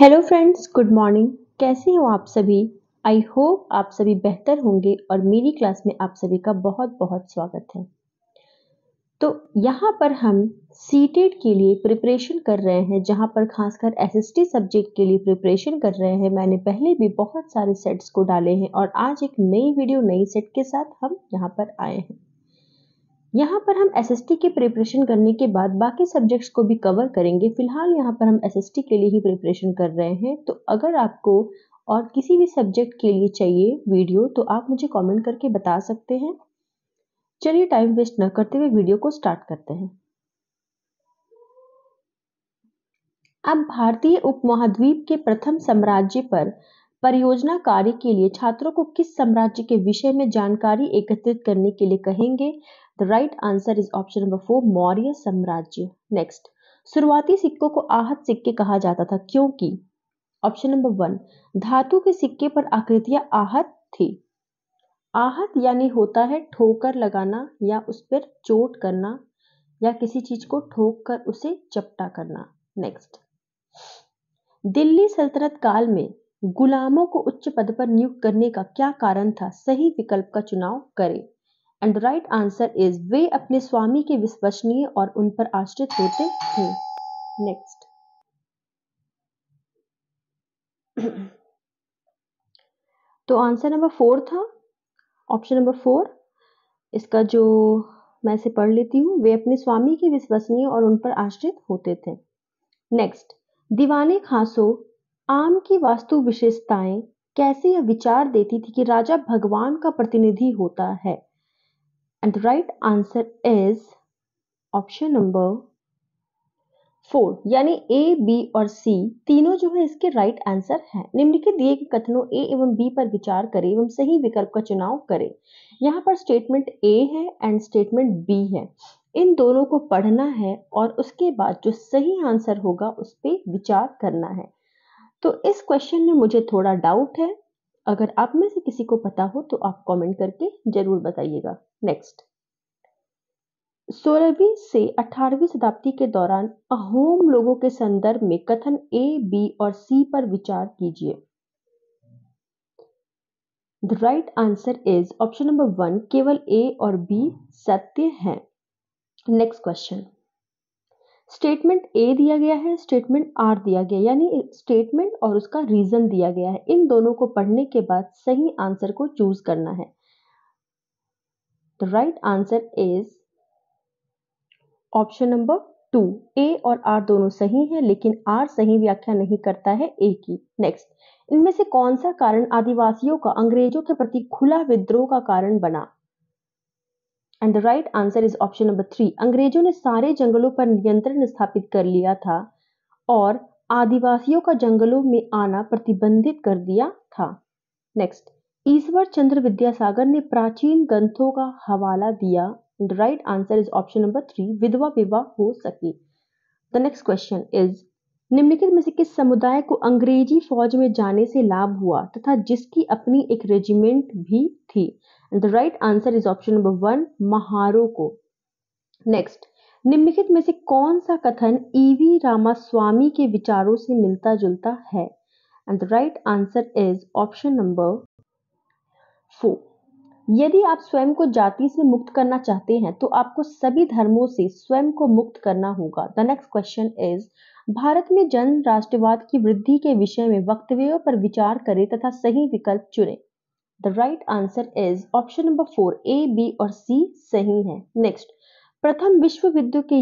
Hello friends, good morning. कैसे हो आप सभी? आई होप आप सभी बेहतर होंगे और मेरी क्लास में आप सभी का बहुत बहुत स्वागत है। तो यहाँ पर हम सीटेट के लिए प्रिपरेशन कर रहे हैं, जहाँ पर खासकर एसएसटी सब्जेक्ट के लिए प्रिपरेशन कर रहे हैं। मैंने पहले भी बहुत सारे सेट्स को डाले हैं और आज एक नई वीडियो नई सेट के साथ हम यहाँ पर आए हैं। यहाँ पर हम एसएसटी की प्रिपरेशन करने के बाद बाकी सब्जेक्ट्स को भी कवर करेंगे। फिलहाल यहाँ पर हम एसएसटी के लिए ही प्रिपरेशन कर रहे हैं। तो अगर आपको और किसी भी सब्जेक्ट के लिए चाहिए वीडियो तो आप मुझे कमेंट करके बता सकते हैं। चलिए टाइम वेस्ट न करते हुए वीडियो को स्टार्ट करते हैं। अब भारतीय उपमहाद्वीप के प्रथम साम्राज्य पर परियोजना कार्य के लिए छात्रों को किस साम्राज्य के विषय में जानकारी एकत्रित करने के लिए कहेंगे? The right answer is option number 4, Maurya साम्राज्य। नेक्स्ट, शुरुआती सिक्कों को आहत सिक्के कहा जाता था क्योंकि? ऑप्शन नंबर 1, धातु के सिक्के पर आकृतियां आहत थी। आहत यानी होता है ठोकर लगाना या उस पर चोट करना या किसी चीज को ठोक कर उसे चपटा करना। नेक्स्ट, दिल्ली सल्तनत काल में गुलामों को उच्च पद पर नियुक्त करने का क्या कारण था? सही विकल्प का चुनाव करें। And the right answer is वे अपने स्वामी के विश्वसनीय और उन पर आश्रित होते थे। नेक्स्ट, तो आंसर नंबर 4 था, ऑप्शन नंबर 4। इसका जो मैं से पढ़ लेती हूँ, वे अपने स्वामी के विश्वसनीय और उन पर आश्रित होते थे। नेक्स्ट, दीवाने खासो आम की वास्तु विशेषताएं कैसे यह विचार देती थी कि राजा भगवान का प्रतिनिधि होता है? And the right answer is option number 4, यानी ए, बी और सी तीनों जो है इसके राइट आंसर हैं। निम्नलिखित दिए गए कथनों ए एवं बी पर विचार करें एवं सही विकल्प का चुनाव करें। यहाँ पर स्टेटमेंट ए है एंड स्टेटमेंट बी है। इन दोनों को पढ़ना है और उसके बाद जो सही आंसर होगा उस पर विचार करना है। तो इस क्वेश्चन में मुझे थोड़ा डाउट है। अगर आप में से किसी को पता हो तो आप कमेंट करके जरूर बताइएगा। नेक्स्ट, 16वीं से 18वीं शताब्दी के दौरान अहोम लोगों के संदर्भ में कथन ए, बी और सी पर विचार कीजिए। The right answer is option number 1, केवल ए और बी सत्य है। नेक्स्ट क्वेश्चन, स्टेटमेंट ए दिया गया है, स्टेटमेंट आर दिया गया, यानी स्टेटमेंट और उसका रीजन दिया गया है। इन दोनों को पढ़ने के बाद सही आंसर को चूज करना है। The right answer is option number 2, ए और आर दोनों सही हैं, लेकिन आर सही व्याख्या नहीं करता है ए की। नेक्स्ट, इनमें से कौन सा कारण आदिवासियों का अंग्रेजों के प्रति खुला विद्रोह का कारण बना? And the right answer is option number 3, अंग्रेजों ने सारे जंगलों पर नियंत्रण स्थापित कर लिया था और आदिवासियों का जंगलों में आना प्रतिबंधित कर दिया था। नेक्स्ट, ईश्वर चंद्र विद्यासागर ने प्राचीन ग्रंथों का हवाला दिया। The right answer is option number 3, विधवा विवाह हो सके। द नेक्स्ट क्वेश्चन इज, निम्नलिखित में से किस समुदाय को अंग्रेजी फौज में जाने से लाभ हुआ तथा जिसकी अपनी एक रेजिमेंट भी थी? The right answer is option number 1, महारों को। नेक्स्ट, निम्नलिखित में से कौन सा कथन ईवी रामास्वामी के विचारों से मिलता जुलता है? And the right answer is option number 4, यदि आप स्वयं को जाति से मुक्त करना चाहते हैं तो आपको सभी धर्मों से स्वयं को मुक्त करना होगा। The next question is, Bharat में जन राष्ट्रवाद की वृद्धि के विषय में वक्तव्यों पर विचार करें तथा सही विकल्प चुनें। The right answer is option number 4, A, B और सी सही है। नेक्स्ट, प्रथम विश्व युद्ध के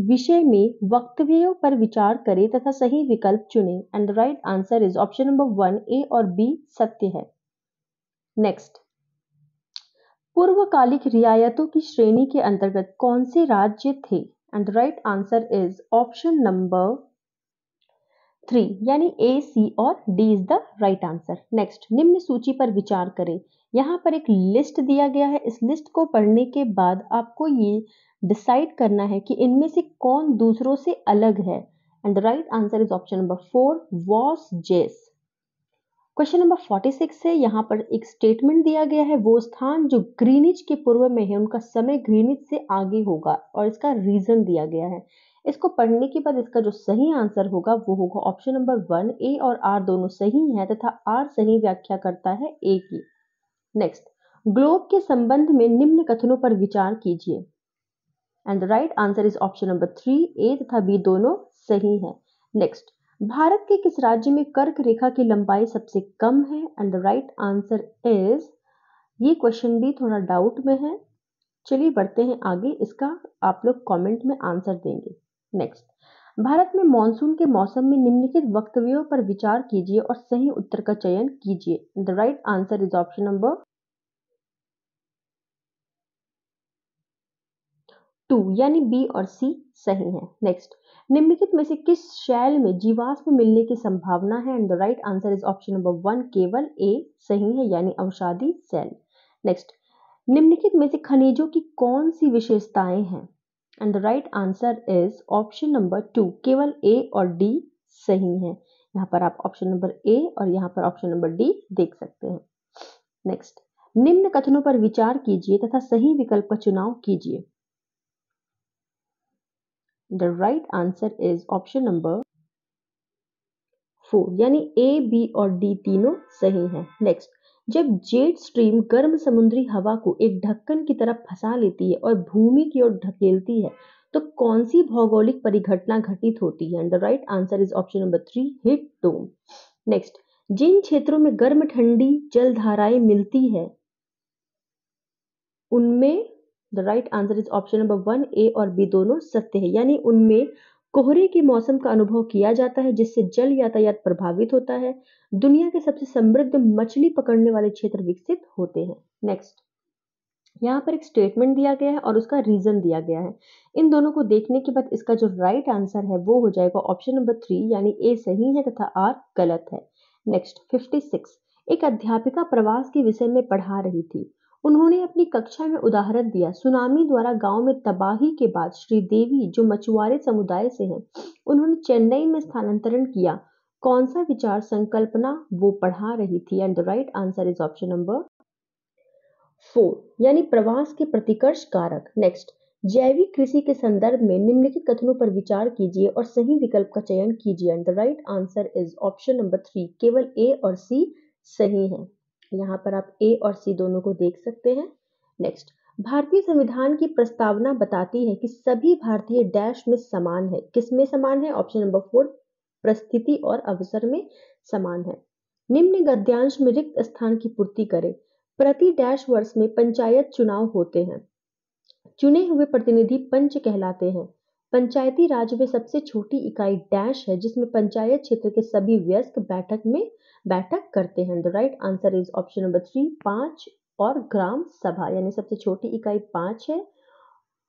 विषय में वक्तव्यों पर विचार करें तथा सही विकल्प चुनें। And the right answer is option number 1, A और बी सत्य है। नेक्स्ट, पूर्वकालिक रियायतों की श्रेणी के अंतर्गत कौन से राज्य थे? And the right answer is option number 3, यानी ए, सी और D is the right answer. Next, निम्न सूची पर विचार करें। यहाँ पर एक लिस्ट दिया गया है। इस लिस्ट को पढ़ने के बाद आपको ये डिसाइड करना है कि इनमें से कौन दूसरों से अलग है। And the right answer is option number 4, वॉस जेस। क्वेश्चन नंबर 46 है। यहाँ पर एक स्टेटमेंट दिया गया है, वो स्थान जो ग्रीनिच के पूर्व में है उनका समय ग्रीनिच से आगे होगा और इसका रीजन दिया गया है। इसको पढ़ने के बाद इसका जो सही आंसर होगा वो होगा ऑप्शन नंबर 1। ए और आर दोनों सही है तथा आर सही व्याख्या करता है ए की। नेक्स्ट, ग्लोब के संबंध में निम्न कथनों पर विचार कीजिए। And the right answer is option number 3। ए तथा बी दोनों सही है। नेक्स्ट, भारत के किस राज्य में कर्क रेखा की लंबाई सबसे कम है? And the right answer is, ये क्वेश्चन भी थोड़ा डाउट में है, चलिए बढ़ते हैं आगे, इसका आप लोग कमेंट में आंसर देंगे। नेक्स्ट, भारत में मॉनसून के मौसम में निम्नलिखित वक्तव्यों पर विचार कीजिए और सही उत्तर का चयन कीजिए। The right answer is option number 2 यानी बी और सी सही है। नेक्स्ट, निम्नलिखित में से किस शैल में जीवाश्म मिलने की संभावना है? And the right answer is option number 1 केवल ए सही है यानी अवसादी शैल। नेक्स्ट, निम्नलिखित में से खनिजों की कौन सी विशेषताएं हैं? And the right answer is option number 2 केवल ए और डी सही है। यहाँ पर आप ऑप्शन नंबर ए और यहाँ पर ऑप्शन नंबर डी देख सकते हैं। नेक्स्ट, निम्न कथनों पर विचार कीजिए तथा सही विकल्प का चुनाव कीजिए। The right answer is option number 4 यानी ए, बी और डी तीनों सही हैं। नेक्स्ट, जब जेट स्ट्रीम गर्म समुद्री हवा को एक ढक्कन की तरफ फंसा लेती है और भूमि की ओर धकेलती है तो कौन सी भौगोलिक परिघटना घटित होती है? The right answer is option number 3 heat dome. Next, जिन क्षेत्रों में गर्म ठंडी जलधाराएं मिलती है उनमें, the right answer is option number 1 A और बी दोनों सत्य है यानी उनमें कोहरे के मौसम का अनुभव किया जाता है जिससे जल यातायात प्रभावित होता है। दुनिया के सबसे समृद्ध मछली पकड़ने वाले क्षेत्र विकसित होते हैं। नेक्स्ट, यहाँ पर एक स्टेटमेंट दिया गया है और उसका रीजन दिया गया है। इन दोनों को देखने के बाद इसका जो राइट आंसर है वो हो जाएगा ऑप्शन नंबर 3 यानी ए सही है तथा आर गलत है। नेक्स्ट, 56, एक अध्यापिका प्रवास के विषय में पढ़ा रही थी। उन्होंने अपनी कक्षा में उदाहरण दिया, सुनामी द्वारा गांव में तबाही के बाद श्रीदेवी जो मछुआरे समुदाय से हैं, उन्होंने चेन्नई में स्थानांतरण किया। कौन सा विचार संकल्पना वो पढ़ा रही थी? And the right answer is option number 4 यानी प्रवास के प्रतिकर्ष कारक। नेक्स्ट, जैविक कृषि के संदर्भ में निम्नलिखित कथनों पर विचार कीजिए और सही विकल्प का चयन कीजिए। And the right answer is option number 3 केवल ए और सी सही है। यहाँ पर आप ए और सी दोनों को देख सकते हैं। नेक्स्ट, भारतीय संविधान की प्रस्तावना बताती है कि सभी भारतीय डैश में समान है। किस में समान है? ऑप्शन नंबर 4 परिस्थिति और अवसर में समान है। निम्न गद्यांश में रिक्त स्थान की पूर्ति करें। प्रति डैश वर्ष में पंचायत चुनाव होते हैं। चुने हुए प्रतिनिधि पंच कहलाते हैं। पंचायती राज में सबसे छोटी इकाई डैश है जिसमें पंचायत क्षेत्र के सभी वयस्क बैठक करते हैं। The right answer is option number 3 5 और ग्राम सभा यानी सबसे छोटी इकाई 5 है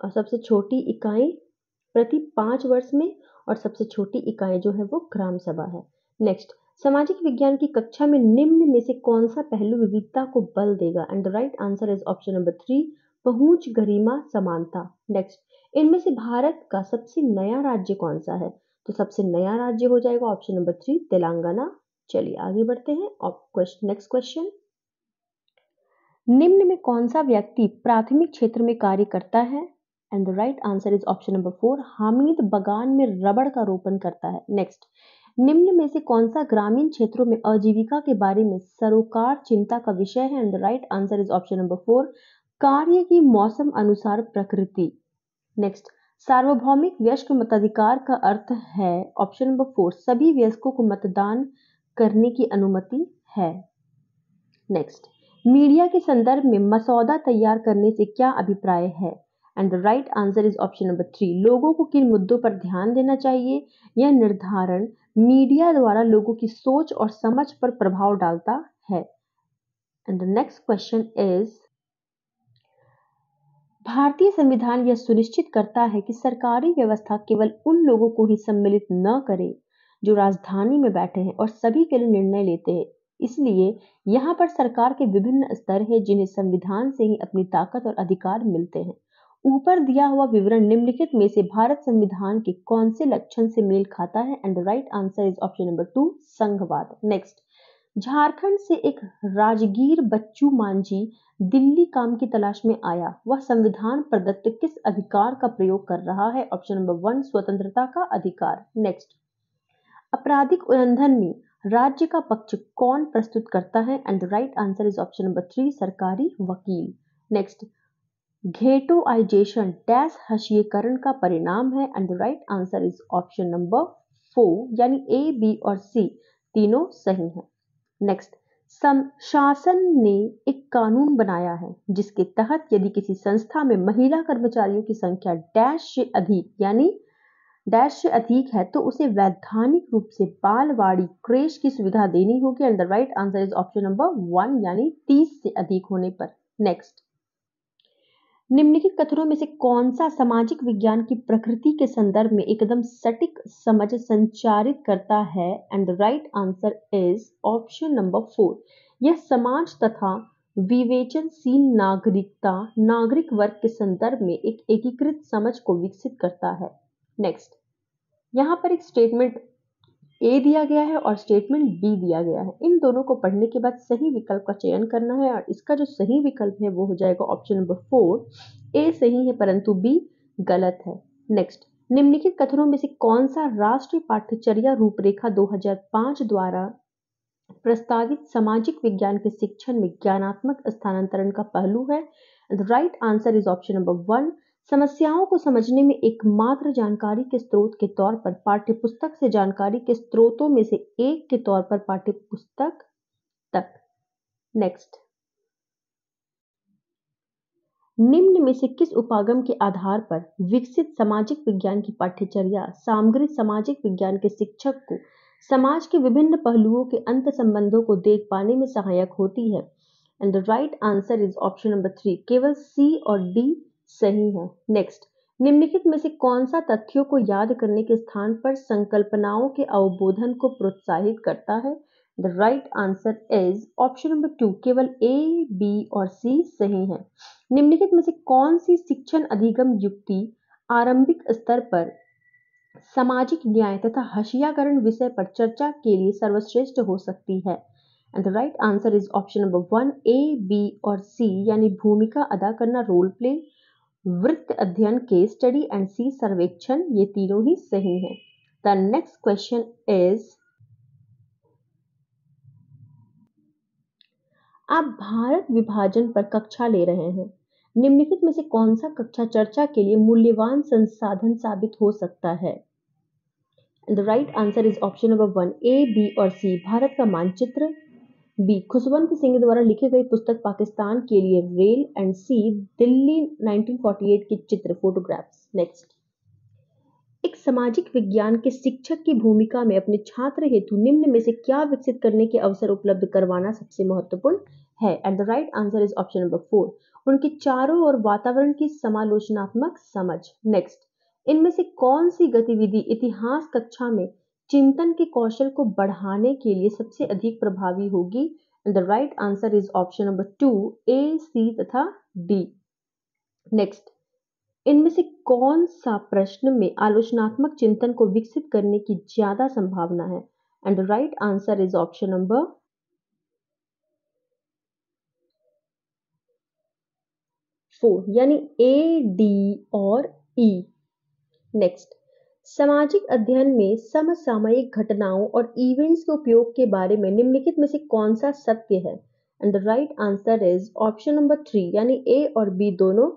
और सबसे छोटी इकाई प्रति 5 वर्ष में और सबसे छोटी इकाई जो है वो ग्राम सभा है। नेक्स्ट, सामाजिक विज्ञान की कक्षा में निम्न में से कौन सा पहलू विविधता को बल देगा? And the right answer is option number 3 पहुंच, गरिमा, समानता। नेक्स्ट, इनमें से भारत का सबसे नया राज्य कौन सा है? तो सबसे नया राज्य हो जाएगा ऑप्शन नंबर 3 तेलंगाना। चलिए आगे बढ़ते हैं। नेक्स्ट क्वेश्चन, निम्न में कौन सा व्यक्ति प्राथमिक क्षेत्र में कार्य करता है? And the right answer is option number 4 Hamid बगान में रबड़ का रोपण करता है। नेक्स्ट, निम्न में से कौन सा ग्रामीण क्षेत्रों में आजीविका के बारे में सरोकार चिंता का विषय है? And the right answer is option number 4 कार्य की मौसम अनुसार प्रकृति। नेक्स्ट, सार्वभौमिक वयस्क मताधिकार का अर्थ है ऑप्शन नंबर 4 सभी वयस्कों को मतदान करने की अनुमति है। नेक्स्ट, मीडिया के संदर्भ में मसौदा तैयार करने से क्या अभिप्राय है? And the right answer is option number 3 लोगों को किन मुद्दों पर ध्यान देना चाहिए यह निर्धारण मीडिया द्वारा लोगों की सोच और समझ पर प्रभाव डालता है। And the next question is, भारतीय संविधान यह सुनिश्चित करता है कि सरकारी व्यवस्था केवल उन लोगों को ही सम्मिलित न करे जो राजधानी में बैठे हैं और सभी के लिए निर्णय लेते हैं। इसलिए यहाँ पर सरकार के विभिन्न स्तर हैं जिन्हें संविधान से ही अपनी ताकत और अधिकार मिलते हैं। ऊपर दिया हुआ विवरण निम्नलिखित में से भारत संविधान के कौन से लक्षण से मेल खाता है? And the right answer is option number 2 संघवाद। नेक्स्ट, झारखंड से एक राजगीर बच्चू मांझी दिल्ली काम की तलाश में आया। वह संविधान प्रदत्त किस अधिकार का प्रयोग कर रहा है? ऑप्शन नंबर 1 स्वतंत्रता का अधिकार। नेक्स्ट, आपराधिक उल्लंघन में राज्य का पक्ष कौन प्रस्तुत करता है? And the right answer is option number 3 सरकारी वकील। नेक्स्ट, घेटोआइजेशन डैश हशीकरण का परिणाम है? And the right answer is option number 4 यानी ए, बी और सी तीनों सही हैं। नेक्स्ट, शासन ने एक कानून बनाया है जिसके तहत यदि किसी संस्था में महिला कर्मचारियों की संख्या डैश से अधिक यानी डैश से अधिक है तो उसे वैधानिक रूप से बालवाड़ी क्रेश की सुविधा देनी होगी। And the right answer is option number 1 यानी 30 से अधिक होने पर। नेक्स्ट, निम्नलिखित कथनों में से कौन सा सामाजिक विज्ञान की प्रकृति के संदर्भ में एकदम सटीक समझ संचारित करता है? And the right answer is option number 4, यह समाज तथा विवेचनशील नागरिक वर्ग के संदर्भ में एक एकीकृत समझ को विकसित करता है। नेक्स्ट, यहाँ पर एक स्टेटमेंट ए दिया गया है और स्टेटमेंट बी दिया गया है। इन दोनों को पढ़ने के बाद सही विकल्प का चयन करना है और इसका जो सही विकल्प है वो हो जाएगा ऑप्शन नंबर 4। ए सही है परंतु बी गलत है। नेक्स्ट, निम्नलिखित कथनों में से कौन सा राष्ट्रीय पाठ्यचर्या रूपरेखा 2005 द्वारा प्रस्तावित सामाजिक विज्ञान के शिक्षण में ज्ञानात्मक स्थानांतरण का पहलू है? The right answer is option number 1, समस्याओं को समझने में एकमात्र जानकारी के स्रोत के तौर पर पाठ्यपुस्तक से जानकारी के स्रोतों में से एक के तौर पर पाठ्यपुस्तक तक। नेक्स्ट, निम्न में से किस उपागम के आधार पर विकसित सामाजिक विज्ञान की पाठ्यचर्या सामग्री सामाजिक विज्ञान के शिक्षक को समाज के विभिन्न पहलुओं के अंत संबंधों को देख पाने में सहायक होती है? And the right answer is option number 3, केवल सी और डी सही है। नेक्स्ट, निम्नलिखित में से कौन सा तथ्यों को याद करने के स्थान पर संकल्पनाओं के अवबोधन को प्रोत्साहित करता है? The right answer is option number 2, केवल ए, बी और सी सही है। निम्नलिखित में से कौन सी शिक्षण अधिगम युक्ति आरंभिक स्तर पर सामाजिक न्याय तथा हशीकरण विषय पर चर्चा के लिए सर्वश्रेष्ठ हो सकती है? And the right answer is option number 1, A, B और सी यानी भूमिका अदा करना रोल प्ले, वृत्त अध्ययन केस स्टडी एंड सी सर्वेक्षण ये तीनों ही सही हैं। द नेक्स्ट क्वेश्चन इज, आप भारत विभाजन पर कक्षा ले रहे हैं। निम्नलिखित में से कौन सा कक्षा चर्चा के लिए मूल्यवान संसाधन साबित हो सकता है? The right answer is option number 1, A, B और सी भारत का मानचित्र, बी खुशवंत सिंह द्वारा लिखी गई पुस्तक पाकिस्तान के लिए रेल एंड सी दिल्ली 1948 की चित्र फोटोग्राफ्स। नेक्स्ट, एक सामाजिक विज्ञान के शिक्षक की भूमिका में अपने छात्र हेतु निम्न में से क्या विकसित करने के अवसर उपलब्ध करवाना सबसे महत्वपूर्ण है? And the right answer is option number 4, उनके चारों ओर वातावरण की समालोचनात्मक समझ। नेक्स्ट, इनमें से कौन सी गतिविधि इतिहास कक्षा में चिंतन के कौशल को बढ़ाने के लिए सबसे अधिक प्रभावी होगी? And the right answer is option number 2, ए, सी तथा डी। नेक्स्ट, इनमें से कौन सा प्रश्न में आलोचनात्मक चिंतन को विकसित करने की ज्यादा संभावना है? And the right answer is option number 4 यानी ए, डी और ई। नेक्स्ट, सामाजिक अध्ययन में समसामयिक घटनाओं और इवेंट्स के उपयोग के बारे में निम्नलिखित में से कौन सा सत्य है? And the right answer is option number 3 यानी ए और बी दोनों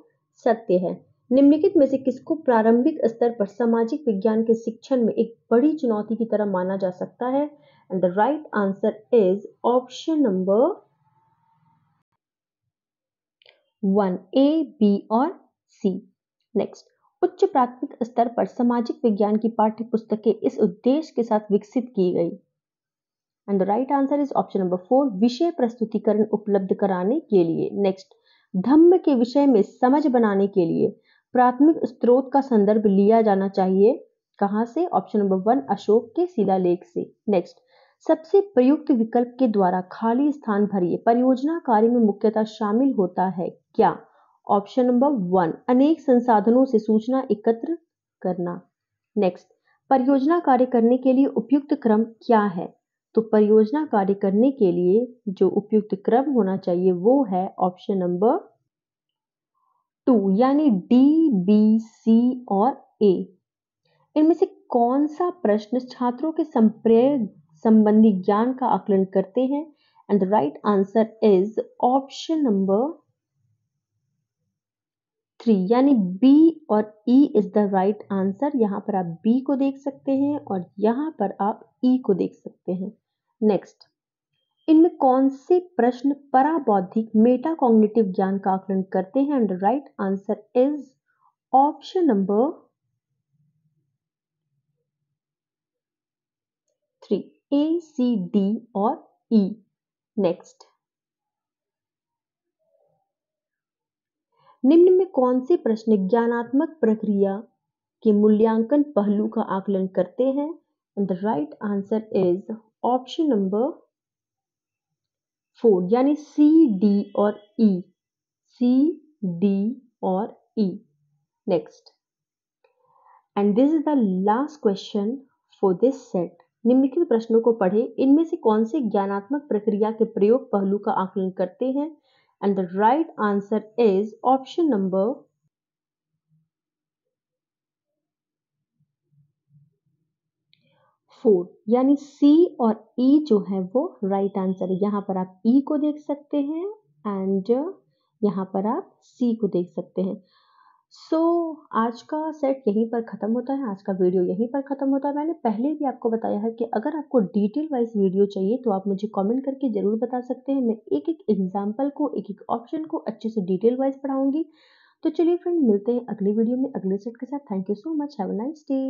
सत्य है। निम्नलिखित में से किसको प्रारंभिक स्तर पर सामाजिक विज्ञान के शिक्षण में एक बड़ी चुनौती की तरह माना जा सकता है? And the right answer is option number 1, A, B और सी। नेक्स्ट, उच्च प्राथमिक स्तर पर सामाजिक विज्ञान की पाठ्य पुस्तकें इस उद्देश्य के साथ विकसित की गई। And the right answer is option number 4, विषय प्रस्तुतिकरण उपलब्ध कराने के लिए। नेक्स्ट, धम्म के विषय में समझ बनाने के लिए प्राथमिक स्रोत का संदर्भ लिया जाना चाहिए। कहां से? ऑप्शन नंबर 1, अशोक के शिलालेख से। नेक्स्ट, सबसे प्रयुक्त विकल्प के द्वारा खाली स्थान भरिए परियोजना कार्य में मुख्यतः शामिल होता है क्या? ऑप्शन नंबर 1, अनेक संसाधनों से सूचना एकत्र करना। नेक्स्ट, परियोजना कार्य करने के लिए उपयुक्त क्रम क्या है? तो परियोजना कार्य करने के लिए जो उपयुक्त क्रम होना चाहिए वो है ऑप्शन नंबर 2 यानी डी, बी, सी और ए। इनमें से कौन सा प्रश्न छात्रों के संप्रय संबंधी ज्ञान का आकलन करते हैं? And the right answer is option number 3 यानी बी और E is the right answer. यहां पर आप बी को देख सकते हैं और यहां पर आप ई को देख सकते हैं। नेक्स्ट, इनमें कौन से प्रश्न पराबौद्धिक मेटाकॉग्निटिव ज्ञान का आकलन करते हैं? And the right answer is option number 3 A, C, D और ई। नेक्स्ट, निम्न में कौन से प्रश्न ज्ञानात्मक प्रक्रिया के मूल्यांकन पहलू का आकलन करते हैं? And the right answer is option number 4 यानी सी, डी और ई। सी, डी और E. Next, and this is the last question for this set. निम्नलिखित प्रश्नों को पढ़ें, इनमें से कौन से ज्ञानात्मक प्रक्रिया के प्रयोग पहलू का आकलन करते हैं? And the right answer is option number 4 यानी सी और ई जो है वो राइट आंसर है। यहाँ पर आप ई को देख सकते हैं एंड यहाँ पर आप सी को देख सकते हैं। सो आज का सेट यहीं पर ख़त्म होता है, आज का वीडियो यहीं पर ख़त्म होता है। मैंने पहले भी आपको बताया है कि अगर आपको डिटेल वाइज वीडियो चाहिए तो आप मुझे कमेंट करके ज़रूर बता सकते हैं। मैं एक एक एग्जाम्पल को, एक एक ऑप्शन को अच्छे से डिटेल वाइज पढ़ाऊंगी। तो चलिए फ्रेंड, मिलते हैं अगले वीडियो में अगले सेट के साथ। Thank you so much, have a nice day.